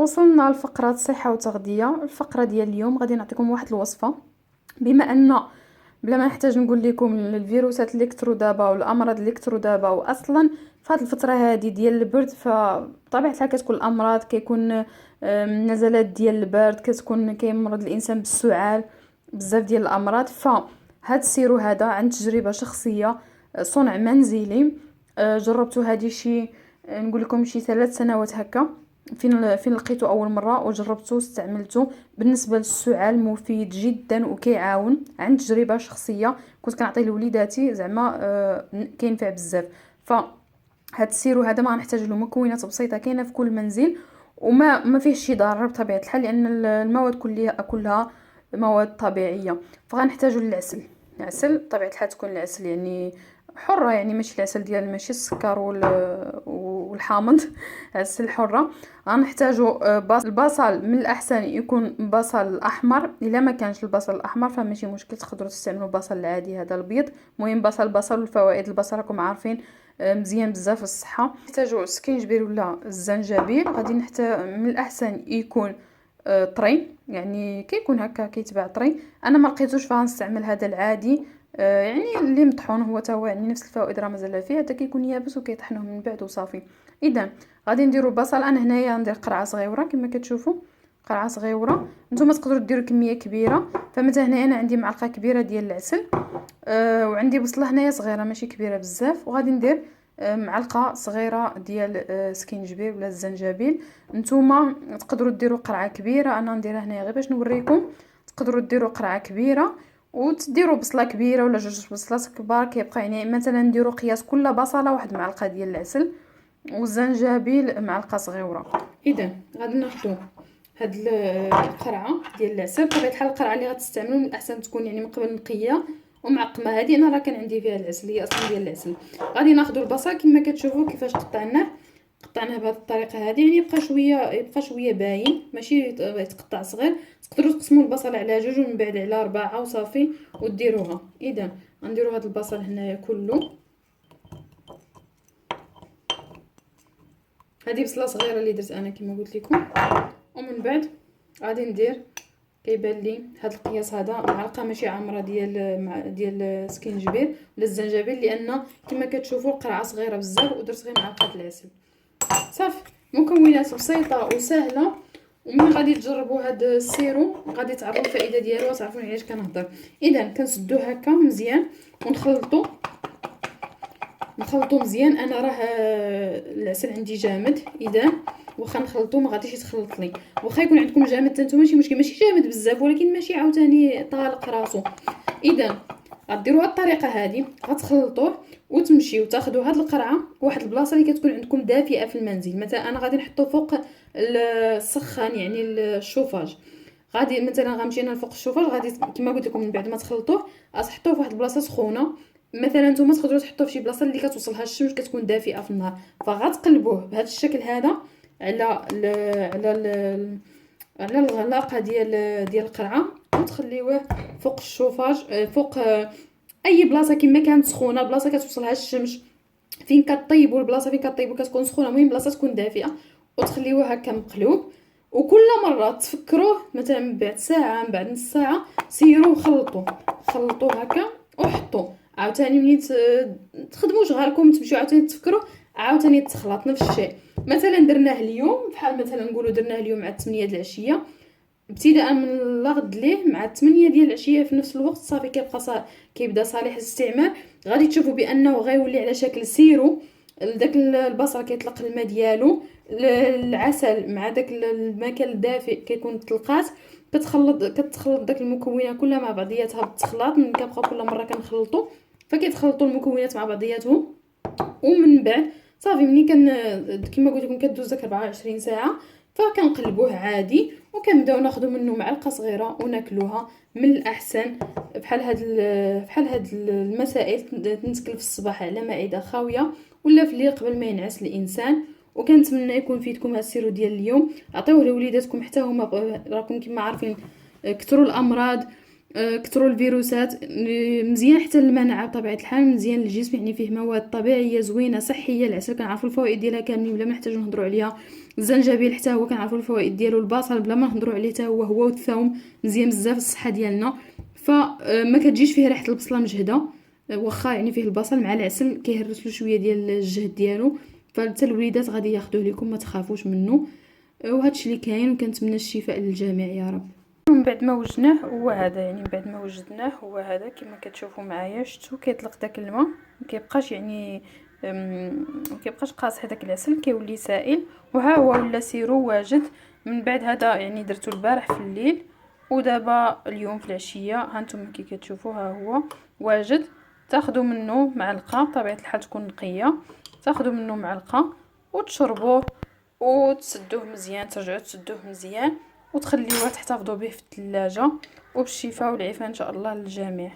وصلنا لفقرة صحة وتغذية. الفقرة ديال اليوم غادي نعطيكم واحد الوصفة. بما ان بلا ما نحتاج نقول لكم الفيروسات اللي كثروا دابا والامراض اللي كثروا دابا، واصلا في هذه الفتره هذه ديال البرد فبطبيعه الحال كتكون الامراض، كيكون نزلات ديال البرد، كتكون كيمرض الانسان بالسعال، بزاف ديال الامراض. فهاد السيرو هذا عن تجربه شخصيه، صنع منزلي. جربته هادي شي نقول لكم شي 3 سنوات هكا. فين لقيته اول مره وجربته واستعملته. بالنسبه للسعال مفيد جدا وكيعاون، عن تجربه شخصيه كنت كنعطيه لوليداتي زعما كينفع بزاف. فهاد السيرو هذا ما غنحتاج له مكونات بسيطه كاينه في كل منزل، وما ما فيهش شي ضرر بطبيعه الحال، لان المواد كلها مواد طبيعيه. فغنحتاجوا العسل بطبيعه الحال تكون العسل يعني حره، يعني ماشي العسل ديال ماشي السكر والحامض عسل حره. غنحتاجوا البصل، من الاحسن يكون بصل احمر، الا ما كانش البصل الاحمر فماشي مشكل، تقدروا تستعملوا البصل العادي هذا البيض. المهم بصل والفوائد البصل راكم عارفين مزيان بزاف للصحه. نحتاجوا السكينجبير ولا الزنجبيل. غادي نحتاج من الاحسن يكون طري، يعني كيكون هكا كيتباع طري. انا ما لقيتوش فغنستعمل هذا العادي، يعني اللي مطحون هو تا هو يعني نفس الفوائد راه مازال فيه، حتى كيكون يابس وكيطحنوه من بعد وصافي. اذا غادي نديروا بصل. انا هنايا ندير قرعه صغيره كما كتشوفوا، قرعه صغيره. نتوما تقدروا ديروا كميه كبيره. فمثلا هنا انا عندي معلقه كبيره ديال العسل، وعندي بصله هنايا صغيره ماشي كبيره بزاف، وغادي ندير معلقه صغيره ديال سكينجبير ولا الزنجبيل. نتوما تقدروا ديروا قرعه كبيره، انا نديرها هنايا غير باش نوريكم. تقدروا ديروا قرعه كبيره وتديروا بصله كبيره ولا جوج بصلات كبار، كيبقى يعني مثلا نديروا قياس كل بصله واحد معلقه ديال العسل، والزنجبيل معلقه صغيره. اذا غادي ناخذوا هاد القرعه ديال العسل. بطبيعه الحال القرعه اللي غتستعملوا من الاحسن تكون يعني من قبل نقيه ومعقمه. هذه انا راه كان عندي فيها العسل، هي اصلا ديال العسل. غادي ناخذوا البصل كما كتشوفوا كيفاش قطعناه بهذه الطريقه هذه، يعني يبقى شويه باين، ماشي يتقطع صغير. تقدروا تقسموا البصل على جوج ومن بعد على 4 وصافي وديروها. اذا غنديروا هذا البصل هنايا كله. هذه بصله صغيره اللي درت انا كما قلت لكم. ومن بعد غادي ندير، كيبان لي هذا القياس هذا معلقه ماشي عامره ديال السكينجبير ولا الزنجبيل، لان كما كتشوفوا القرعه صغيره بزاف ودرت غير معلقه العسل. صافي، مكونات بسيطه وسهله. ومن غادي تجربوا هذا السيرو غادي تعرفوا الفائده ديالو وتعرفوا علاش كنهضر. اذا كنسدوه هكا مزيان ونخلطوا مزيان. انا راه العسل عندي جامد، اذا واخا نخلطو ما غاديش يتخلط لي. واخا يكون عندكم جامد حتى نتوما ماشي مشكل، ماشي جامد بزاف ولكن ماشي عاوتاني طالق راسو. اذا غديروا هاد الطريقه هذه، غتخلطوه وتمشيو تاخذوا هاد القرعه واحد البلاصه اللي كتكون عندكم دافئه في المنزل. مثلا انا غادي نحطو فوق السخان يعني الشوفاج. غادي مثلا غنمشي انا فوق الشوفاج، غادي كما قلت لكم من بعد ما تخلطوه غتحطوه في واحد البلاصه سخونه. مثلا نتوما تقدروا تحطوه في شي بلاصه اللي كتوصلها الشمس كتكون دافئه في النهار. فغتقلبوه بهذا الشكل هذا على على الغلاقه ديال القرعه، وتخليوه فوق الشوفاج، فوق اي بلاصه كما كانت سخونه، بلاصه كتوصلها الشمس. فين كطيبوا البلاصه فين كطيبوا كتكون سخونه، المهم بلاصه تكون دافئه، وتخليوه هكا مقلوب. وكل مره تفكروه مثلا من بعد ساعه من بعد نص ساعه سيروا خلطوه هكا وحطوه عاوتاني. ملي تخدموا شغالكم تمشيو عاوتاني تفكروا عاوتاني تخلط نفس الشيء. مثلا درناه اليوم، بحال مثلا نقولوا درناه اليوم مع 8 د العشيه، ابتداء من الغد ليه مع 8 ديال العشيه في نفس الوقت صافي كيبدا صالح للاستعمال. غادي تشوفوا بانه غيولي على شكل سيرو. داك البصل كيطلق الماء ديالو، العسل مع داك الماكل الدافئ كيكون طلقات. كتخلط داك المكونات كلها مع بعضياتها بالتخلاط. من كنبقاو كل مره كنخلطوا فكيتخلطوا المكونات مع بعضياتهم. ومن بعد صافي ملي كما قلت لكم كدوز داك 24 ساعه فكنقلبوه عادي، وكنبداو ناخذ منه معلقه صغيره وناكلوها. من الاحسن بحال هاد المسائل تنتكل في الصباح على معده خاويه ولا في الليل قبل ما ينعس الانسان. وكنتمنى يكون فيدكم هاد السيرو ديال اليوم. عطيوه لوليداتكم حتى هما، راكم كما عارفين كثروا الامراض كثروا الفيروسات. مزيان حتى المناعه بطبيعه الحال، مزيان للجسم، يعني فيه مواد طبيعيه زوينه صحيه. العسل كنعرفوا الفوائد ديالها كاملين بلا ما نحتاجو نهضروا عليها. الزنجبيل حتى هو كنعرفوا الفوائد ديالو. البصل بلا ما نهضروا عليه حتى هو والثوم مزيان بزاف الصحه ديالنا. فما كتجيش فيه ريحه البصله مجهده، واخا يعني فيه البصل مع العسل كيهرسلو شويه ديال الجهد ديالو. فحتى الوليدات غادي ياخذوه لكم، ما تخافوش منه. وهادشي اللي كاين، وكنتمنى الشفاء للجميع يا رب. من بعد ما وجدناه هو هذا، يعني من بعد ما وجدناه هو هذا كما كتشوفوا معايا. شفتوا كيطلق داك الماء، ما كيبقاش يعني ما كيبقاش قاصح هذاك العسل، كيولي سائل. وها هو ولا سيرو واجد. من بعد هذا يعني درتو البارح في الليل، ودابا اليوم في العشيه هانتوما كي كتشوفوا ها هو واجد. تاخذوا منه معلقه، بطبيعه الحال تكون نقيه، تاخذوا منه معلقه وتشربوه وتسدوه مزيان، ترجعوا تسدوه مزيان وتخليوه تحتفظوا به في الثلاجه. وبالشفاء والعافيه ان شاء الله للجميع.